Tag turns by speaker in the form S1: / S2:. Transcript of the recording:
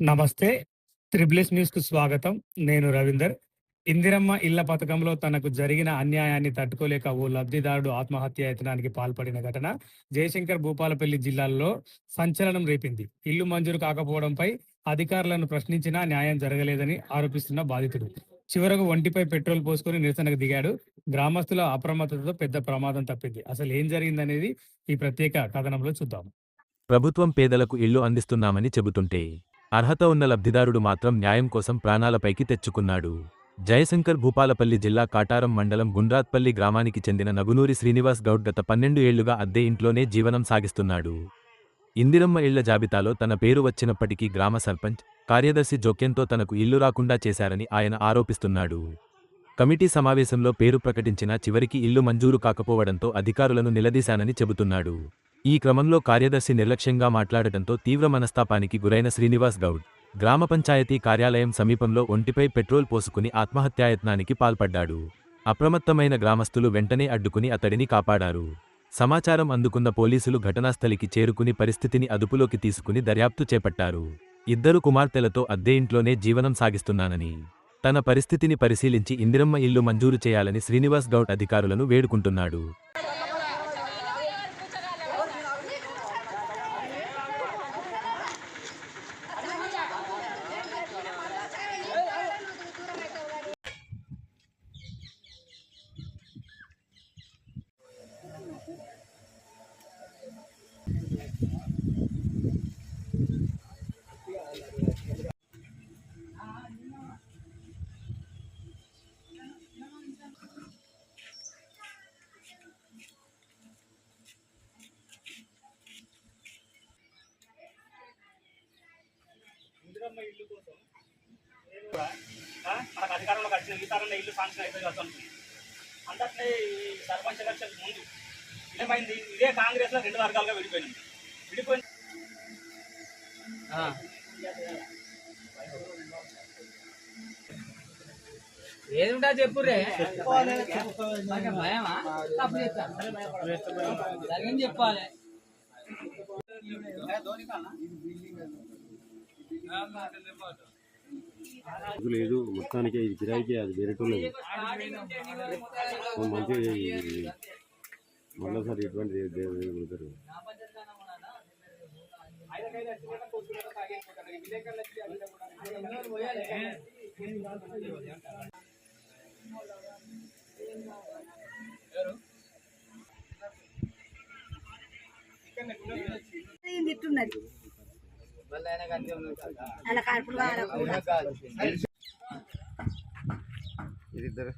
S1: నమస్తే. త్రిబుల్ఎస్ న్యూస్‌కు స్వాగతం. నేను రవీందర్. ఇందిరమ్మ ఇళ్ల పథకంలో తనకు జరిగిన అన్యాయాన్ని తట్టుకోలేక ఓ లబ్ధిదారుడు ఆత్మహత్యాయత్నానికి పాల్పడిన ఘటన జయశంకర్, భూపాలపల్లి జిల్లాల్లో సంచలనం రేపింది. ఇల్లు మంజూరు కాకపోవడంపై అధికారులను ప్రశ్నించినా న్యాయం జరగలేదని ఆరోపిస్తున్న బాధితుడు చివరకు ఒంటిపై పెట్రోల్ పోసుకొని నిరసనకు దిగాడు. గ్రామస్తుల అప్రమత్తతతో పెద్ద ప్రమాదం తప్పింది. అసలు ఏం జరిగిందనేది ఈ ప్రత్యేక కథనంలో చూద్దాం.
S2: ప్రభుత్వం పేదలకు ఇళ్లు అందిస్తున్నామని చెబుతుంటే అర్హత ఉన్న లబ్ధిదారుడు మాత్రం న్యాయం కోసం ప్రాణాలపైకి తెచ్చుకున్నాడు. జయశంకర్, భూపాలపల్లి జిల్లా కాటారం మండలం గుండ్రాత్పల్లి గ్రామానికి చెందిన నగునూరి శ్రీనివాస్ గౌడ్ గత 12 ఏళ్లుగా అద్దె ఇంట్లోనే జీవనం సాగిస్తున్నాడు. ఇందిరమ్మ ఇళ్ల జాబితాలో తన పేరు వచ్చినప్పటికీ గ్రామ సర్పంచ్, కార్యదర్శి జోక్యంతో తనకు ఇల్లు రాకుండా చేశారని ఆయన ఆరోపిస్తున్నాడు. కమిటీ సమావేశంలో పేరు ప్రకటించినా చివరికి ఇల్లు మంజూరు కాకపోవడంతో అధికారులను నిలదీశానని చెబుతున్నాడు. ఈ క్రమంలో కార్యదర్శి నిర్లక్ష్యంగా మాట్లాడటంతో తీవ్ర మనస్తాపానికి గురైన శ్రీనివాస్ గౌడ్ గ్రామ పంచాయతీ కార్యాలయం సమీపంలో ఒంటిపై పెట్రోల్ పోసుకుని ఆత్మహత్యాయత్నానికి పాల్పడ్డాడు. అప్రమత్తమైన గ్రామస్తులు వెంటనే అడ్డుకుని అతడిని కాపాడారు. సమాచారం అందుకున్న పోలీసులు ఘటనాస్థలికి చేరుకుని పరిస్థితిని అదుపులోకి తీసుకుని దర్యాప్తు చేపట్టారు. ఇద్దరు కుమార్తెలతో అద్దె ఇంట్లోనే జీవనం సాగిస్తున్నానని, తన పరిస్థితిని పరిశీలించి ఇందిరమ్మ ఇల్లు మంజూరు చేయాలని శ్రీనివాస్ గౌడ్ అధికారులను వేడుకుంటున్నాడు.
S1: ఇందిరమ్మ ఇల్లు కోసం మనకు అధికారంలోకి వచ్చిన ఈసారి ఇల్లు శాంక్షన్ అయిపోయి వస్తుంది. అంటే ఈ సర్పంచ్ ఎలక్షన్ ముందు ఏమైంది, ఇదే కాంగ్రెస్ లో 2 వర్గాలుగా విడిపోయింది.
S3: ఏదుంటా చెప్పు రే చెప్పాలి.
S4: లేదు మొత్తానికి ఇది కిరాయికి అది వేరేటోళ్ళది మంచిగా మళ్ళీ సార్ ఎటువంటి కుడతారు.
S5: తిట్టున్నది అలా కడుపులు
S4: ఇది ఇద్దరు